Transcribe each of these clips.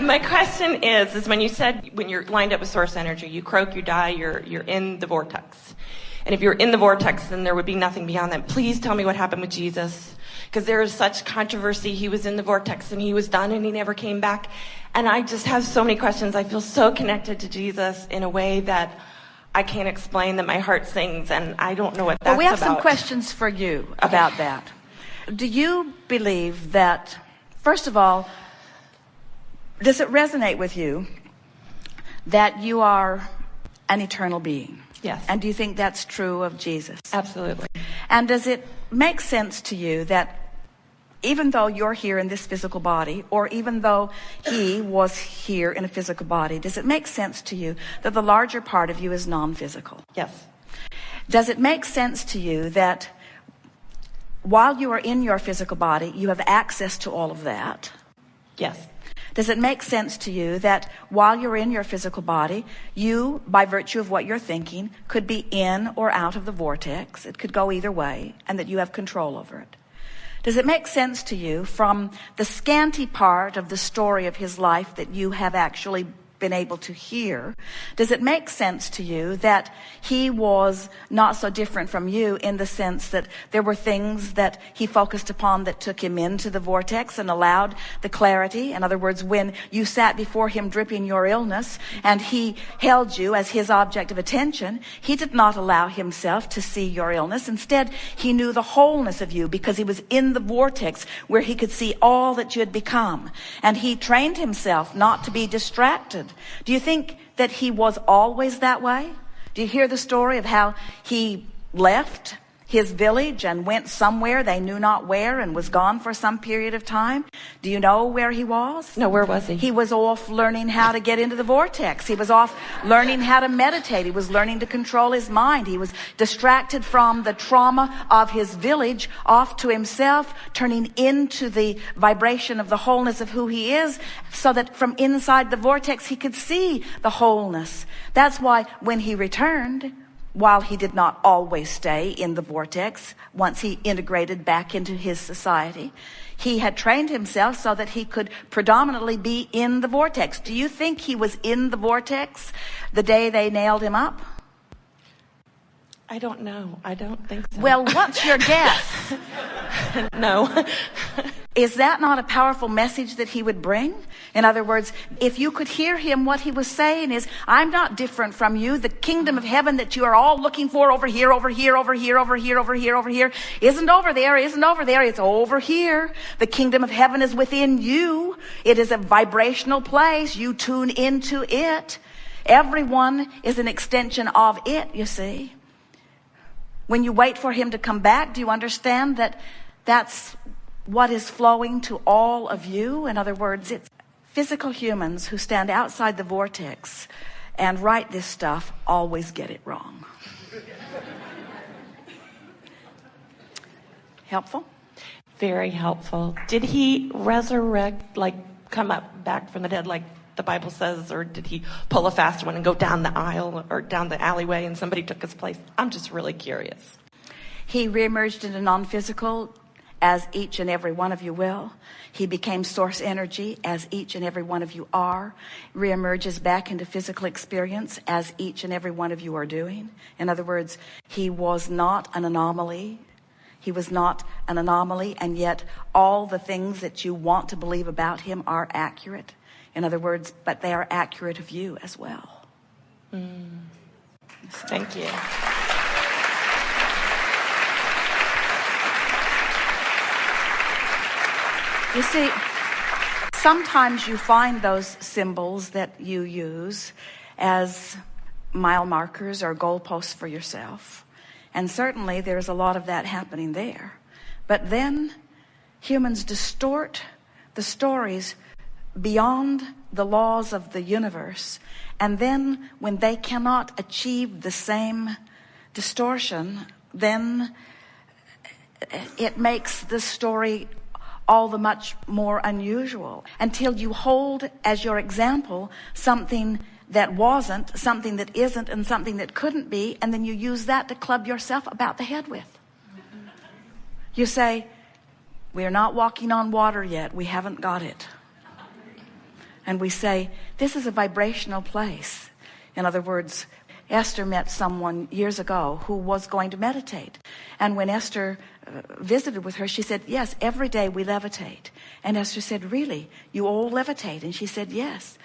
My question is when you said when you're lined up with source energy, you croak, you die, you're in the vortex. And if you're in the vortex, then there would be nothing beyond that. Please tell me what happened with Jesus. Because there is such controversy. He was in the vortex and he was done and he never came back. And I just have so many questions. I feel so connected to Jesus in a way that I can't explain, that my heart sings, and I don't know what that's about. Well, we have some questions for you about that. Do you believe that, first of all, does it resonate with you that you are an eternal being? Yes. And do you think that's true of Jesus? Absolutely. And does it make sense to you that even though you're here in this physical body, or even though he was here in a physical body, does it make sense to you that the larger part of you is non-physical? Yes. Does it make sense to you that while you are in your physical body, you have access to all of that? Yes. Does it make sense to you that while you're in your physical body, you, by virtue of what you're thinking, could be in or out of the vortex? It could go either way, and that you have control over it. Does it make sense to you from the scanty part of the story of his life that you have actually been able to hear? Does it make sense to you that he was not so different from you in the sense that there were things that he focused upon that took him into the vortex and allowed the clarity? In other words, when you sat before him dripping your illness and he held you as his object of attention, he did not allow himself to see your illness. Instead, he knew the wholeness of you because he was in the vortex where he could see all that you had become. And he trained himself not to be distracted. Do you think that he was always that way? Do you hear the story of how he left his village and went somewhere they knew not where and was gone for some period of time? Do you know where he was? No, where was he? He was off learning how to get into the vortex. He was off learning how to meditate. He was learning to control his mind. He was distracted from the trauma of his village off to himself, turning into the vibration of the wholeness of who he is, so that from inside the vortex he could see the wholeness. That's why when he returned, while he did not always stay in the vortex, once he integrated back into his society, he had trained himself so that he could predominantly be in the vortex. Do you think he was in the vortex the day they nailed him up? I don't know. I don't think so. Well, what's your guess? No. Is that not a powerful message that he would bring? In other words, if you could hear him, what he was saying is, I'm not different from you. The kingdom of heaven that you are all looking for over here, over here, over here, over here, over here, over here, isn't over there, isn't over there, it's over here. The kingdom of heaven is within you. It is a vibrational place. You tune into it. Everyone is an extension of it, you see. When you wait for him to come back, do you understand that that's what is flowing to all of you? In other words, it's physical humans who stand outside the vortex and write this stuff always get it wrong. Helpful? Very helpful. Did he resurrect, like come up back from the dead like the Bible says, or did he pull a fast one and go down the aisle or down the alleyway and somebody took his place? I'm just really curious. He reemerged into non-physical, as each and every one of you will. He became source energy, as each and every one of you are. Reemerges back into physical experience, as each and every one of you are doing. In other words, he was not an anomaly. He was not an anomaly, and yet all the things that you want to believe about him are accurate. In other words, but they are accurate of you as well. Thank you. You see, sometimes you find those symbols that you use as mile markers or goalposts for yourself. And certainly there's a lot of that happening there. But then humans distort the stories beyond the laws of the universe. And then when they cannot achieve the same distortion, then it makes the story all the much more unusual, until you hold as your example something that wasn't, something that isn't, and something that couldn't be, and then you use that to club yourself about the head with. You say, we're not walking on water yet. We haven't got it. And we say, this is a vibrational place. In other words, Esther met someone years ago who was going to meditate. And when Esther visited with her, she said, yes, every day we levitate. And Esther said, really? You all levitate? And she said, yes.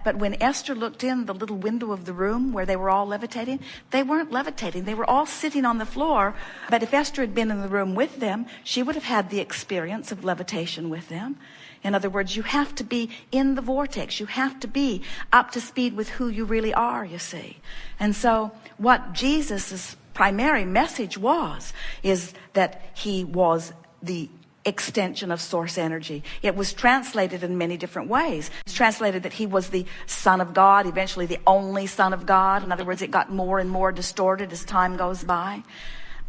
But when Esther looked in the little window of the room where they were all levitating, they weren't levitating. They were all sitting on the floor. But if Esther had been in the room with them, she would have had the experience of levitation with them. In other words, you have to be in the vortex. You have to be up to speed with who you really are, you see. And so what Jesus' primary message is that he was the extension of source energy. It was translated in many different ways. It's translated that he was the Son of God, eventually the only Son of God. In other words, it got more and more distorted as time goes by.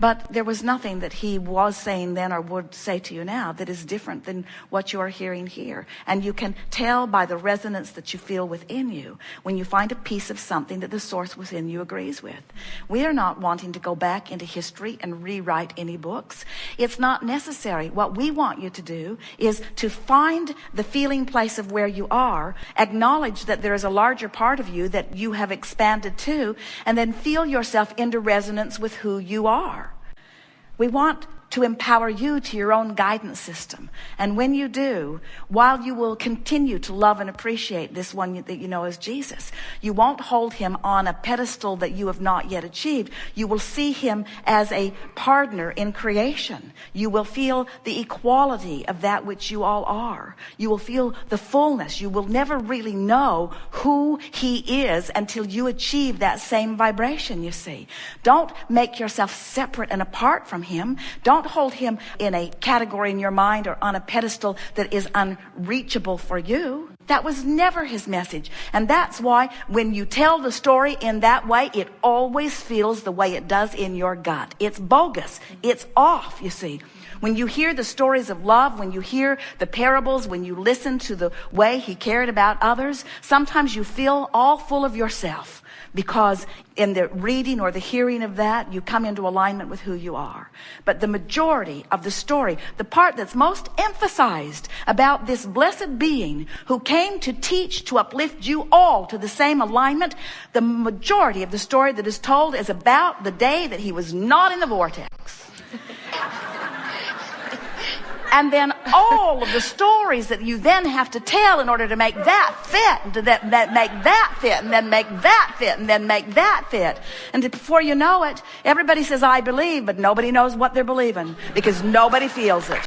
But there was nothing that he was saying then or would say to you now that is different than what you are hearing here. And you can tell by the resonance that you feel within you when you find a piece of something that the source within you agrees with. We are not wanting to go back into history and rewrite any books. It's not necessary. What we want you to do is to find the feeling place of where you are, acknowledge that there is a larger part of you that you have expanded to, and then feel yourself into resonance with who you are. We want to empower you to your own guidance system. And when you do, while you will continue to love and appreciate this one that you know as Jesus, you won't hold him on a pedestal that you have not yet achieved. You will see him as a partner in creation. You will feel the equality of that which you all are. You will feel the fullness. You will never really know who he is until you achieve that same vibration, you see. Don't make yourself separate and apart from him. Don't hold him in a category in your mind or on a pedestal that is unreachable for you. That was never his message. And that's why when you tell the story in that way, it always feels the way it does in your gut. It's bogus. It's off, you see. When you hear the stories of love, when you hear the parables, when you listen to the way he cared about others, sometimes you feel all full of yourself. Because in the reading or the hearing of that, you come into alignment with who you are. But the majority of the story, the part that's most emphasized about this blessed being who came to teach, to uplift you all to the same alignment, the majority of the story that is told is about the day that he was not in the vortex. And then all of the stories that you then have to tell in order to make that fit, to that make that fit, and then make that fit, and then make that fit. And before you know it, everybody says, I believe, but nobody knows what they're believing because nobody feels it.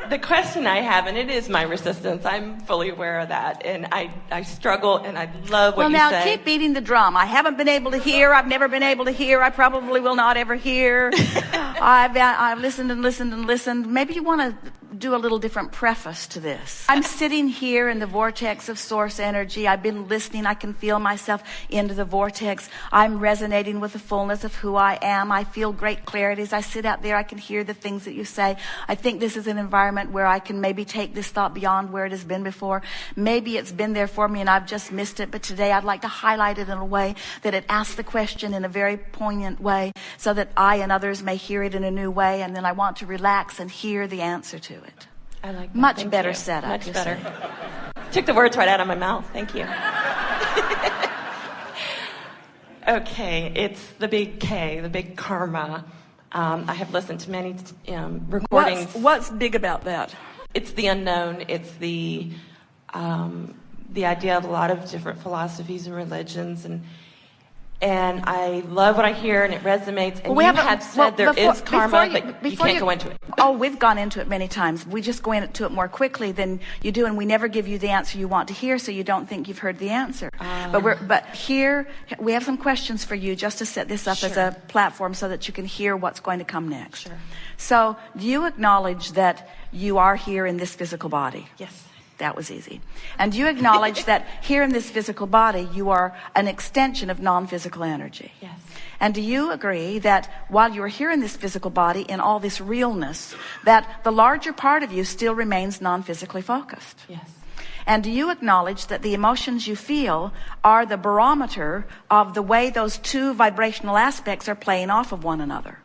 The question I have, and it is my resistance, I'm fully aware of that, and I struggle, and I love what you say. Well, now, keep beating the drum. I haven't been able to hear. I've never been able to hear. I probably will not ever hear. I've listened and listened and listened. Maybe you want to do a little different preface to this. I'm sitting here in the vortex of source energy. I've been listening. I can feel myself into the vortex. I'm resonating with the fullness of who I am. I feel great clarity. As I sit out there, I can hear the things that you say. I think this is an environment where I can maybe take this thought beyond where it has been before. Maybe it's been there for me and I've just missed it, but today I'd like to highlight it in a way that it asks the question in a very poignant way so that I and others may hear it in a new way, and then I want to relax and hear the answer to it. I like that. Much Thank better you. setup. Much better. Took the words right out of my mouth. Thank you. Okay, it's the big K, the big karma. I have listened to many recordings. What's big about that? It's the unknown. It's the idea of a lot of different philosophies and religions, and I love what I hear, and it resonates. And you have said there is karma, but you can't go into it. Oh, we've gone into it many times. We just go into it more quickly than you do, and we never give you the answer you want to hear, so you don't think you've heard the answer. But here we have some questions for you, just to set this up as a platform, so that you can hear what's going to come next. Sure. So, do you acknowledge that you are here in this physical body? Yes. That was easy. And do you acknowledge that here in this physical body, you are an extension of non-physical energy? Yes. And do you agree that while you are here in this physical body, in all this realness, that the larger part of you still remains non-physically focused? Yes. And do you acknowledge that the emotions you feel are the barometer of the way those two vibrational aspects are playing off of one another?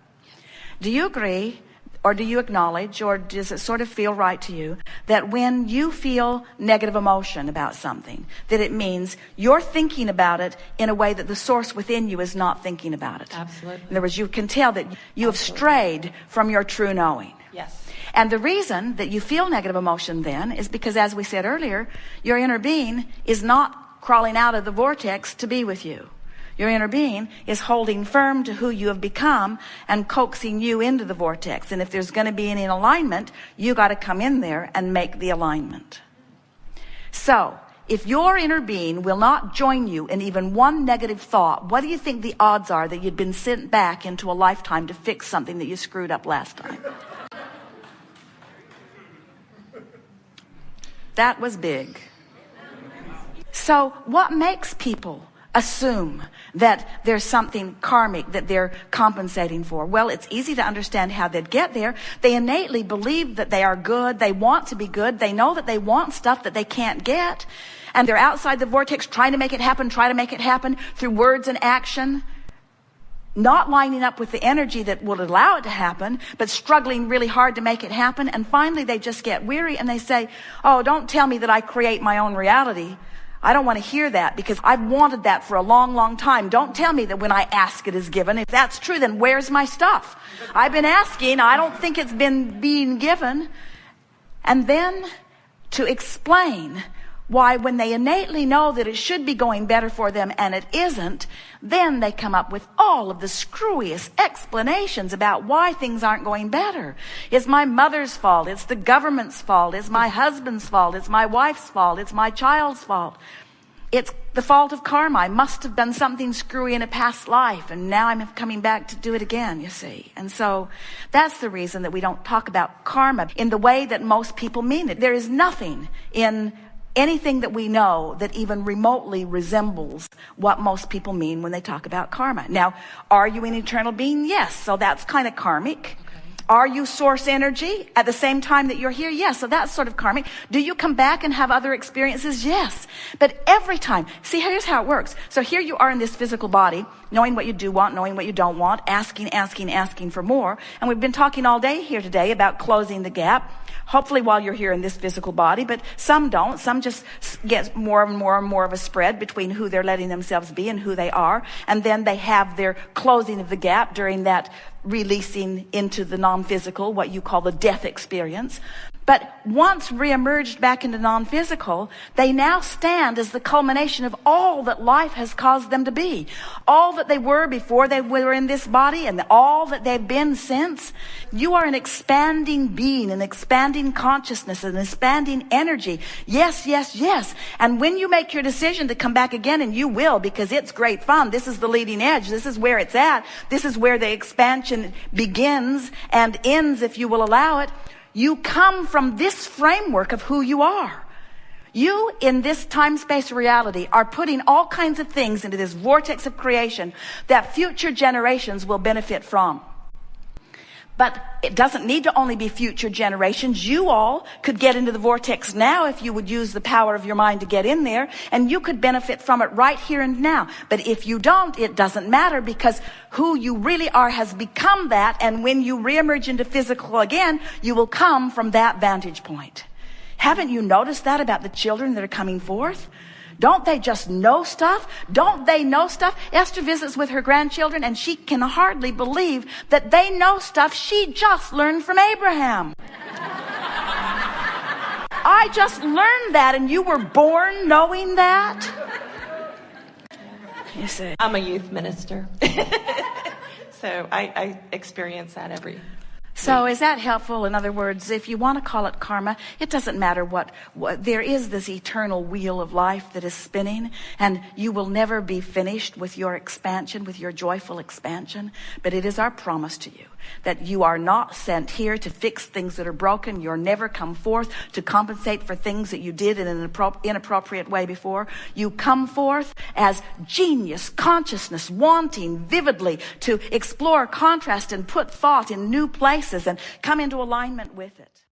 Do you agree, or do you acknowledge, or does it sort of feel right to you, that when you feel negative emotion about something, that it means you're thinking about it in a way that the source within you is not thinking about it? Absolutely. In other words, you can tell that you have strayed from your true knowing. Yes. And the reason that you feel negative emotion then is because, as we said earlier, your inner being is not crawling out of the vortex to be with you. Your inner being is holding firm to who you have become and coaxing you into the vortex. And if there's going to be any alignment, you got to come in there and make the alignment. So, if your inner being will not join you in even one negative thought, what do you think the odds are that you'd been sent back into a lifetime to fix something that you screwed up last time? That was big. So, what makes people assume that there's something karmic that they're compensating for? Well, it's easy to understand how they'd get there. They innately believe that they are good. They want to be good. They know that they want stuff that they can't get. And they're outside the vortex trying to make it happen, through words and action. Not lining up with the energy that would allow it to happen, but struggling really hard to make it happen. And finally they just get weary and they say, oh, don't tell me that I create my own reality. I don't want to hear that because I've wanted that for a long, long time. Don't tell me that when I ask it is given. If that's true, then where's my stuff? I've been asking. I don't think it's been being given. And then to explain why, when they innately know that it should be going better for them and it isn't, then they come up with all of the screwiest explanations about why things aren't going better. It's my mother's fault. It's the government's fault. It's my husband's fault. It's my wife's fault. It's my child's fault. It's the fault of karma. I must have done something screwy in a past life, and now I'm coming back to do it again, you see. And so that's the reason that we don't talk about karma in the way that most people mean it. There is nothing in anything that we know that even remotely resembles what most people mean when they talk about karma. Now, are you an eternal being? Yes. So that's kind of karmic. Okay. Are you source energy at the same time that you're here? Yes. So that's sort of karmic. Do you come back and have other experiences? Yes. But every time, see, here's how it works. So here you are in this physical body, knowing what you do want, knowing what you don't want, asking for more. And we've been talking all day here today about closing the gap. Hopefully while you're here in this physical body, but some don't. Some just get more and more of a spread between who they're letting themselves be and who they are. And then they have their closing of the gap during that releasing into the non-physical, what you call the death experience. But once reemerged back into non-physical, they now stand as the culmination of all that life has caused them to be. All that they were before they were in this body and all that they've been since. You are an expanding being, an expanding consciousness, an expanding energy. Yes, yes, yes. And when you make your decision to come back again, and you will, because it's great fun. This is the leading edge. This is where it's at. This is where the expansion begins and ends, if you will allow it. You come from this framework of who you are. You, in this time-space reality, are putting all kinds of things into this vortex of creation that future generations will benefit from. But it doesn't need to only be future generations. You all could get into the vortex now if you would use the power of your mind to get in there, and you could benefit from it right here and now. But if you don't, it doesn't matter, because who you really are has become that, and when you reemerge into physical again, you will come from that vantage point. Haven't you noticed that about the children that are coming forth? Don't they just know stuff? Don't they know stuff? Esther visits with her grandchildren and she can hardly believe that they know stuff she just learned from Abraham. I just learned that, and you were born knowing that? You see. I'm a youth minister. So I experience that every So is that helpful? In other words, if you want to call it karma, it doesn't matter what there is this eternal wheel of life that is spinning, and you will never be finished with your expansion, with your joyful expansion. But it is our promise to you that you are not sent here to fix things that are broken. You're never come forth to compensate for things that you did in an inappropriate way before. You come forth as genius, consciousness, wanting vividly to explore contrast and put thought in new places and come into alignment with it.